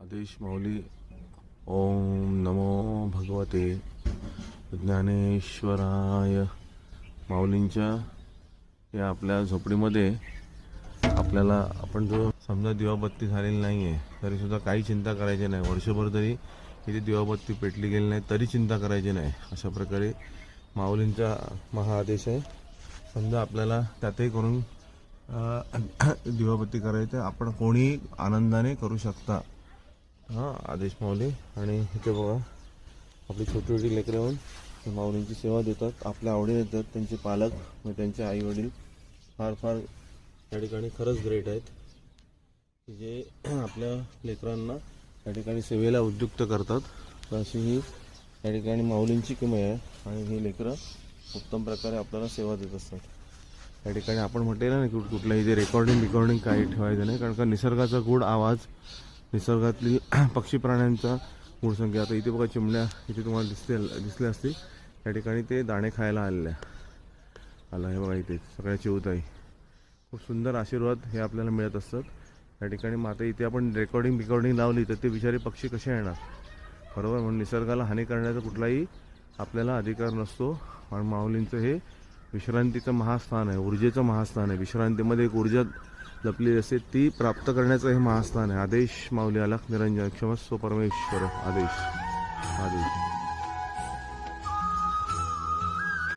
आदेश माऊली. ओम नमो भगवते ज्ञानेश्वराय. माऊलींच्या या आपल्या झोपडीमध्ये आपल्याला आपण जो समजा दिवाबत्ती झालेली नाही आहे तरी सुद्धा काही चिंता करायची नाही. वर्षभर जरी इथे दिवाबत्ती पेटली गेली नाही तरी चिंता करायची नाही. अशा प्रकारे माऊलींचा महाआदेश आहे. समजा आपल्याला त्यातही करून दिवाबत्ती करायचं आपण कोणी आनंदाने करू शकता. हां, आदेश माऊली. आणि इथे बघा आपली छोटी छोटी लेकरं येऊन माऊलींची सेवा देतात, आपल्या आवडीने येतात. त्यांचे पालक म्हणजे त्यांचे आई वडील फार फार त्या ठिकाणी खरंच ग्रेट आहेत की जे आपल्या लेकरांना त्या ठिकाणी सेवेला उद्युक्त करतात. तर अशी ही त्या ठिकाणी माऊलींची किमया आहे आणि ही लेकरं उत्तम प्रकारे आपल्याला सेवा देत असतात. त्या ठिकाणी आपण म्हटलेलं ना की कुठल्याही जे रेकॉर्डिंग काही ठेवायचं नाही, कारण का निसर्गाचा गूढ आवाज, निसर्गातली पक्षी प्राण्यांचा गूढ संख्या. आता इथे बघा चिमण्या इथे तुम्हाला दिसले असतील. त्या ठिकाणी ते दाणे खायला आला हे बघा इथे सगळ्या चिवताई. खूप सुंदर आशीर्वाद हे आपल्याला मिळत असतात त्या ठिकाणी. माता इथे आपण रेकॉर्डिंग लावली तर ते बिचारे पक्षी कसे येणार, बरोबर. म्हणून निसर्गाला हानी करण्याचा कुठलाही आपल्याला अधिकार नसतो. आणि माऊलींचं हे विश्रांतीचं महास्थान आहे, ऊर्जेचं महास्थान आहे. विश्रांतीमध्ये एक ऊर्जा लपलेली असते, ती प्राप्त करण्याचं हे महास्थान आहे. आदेश माऊली अलख निरंजन क्षमस्व परमेश्वर. आदेश.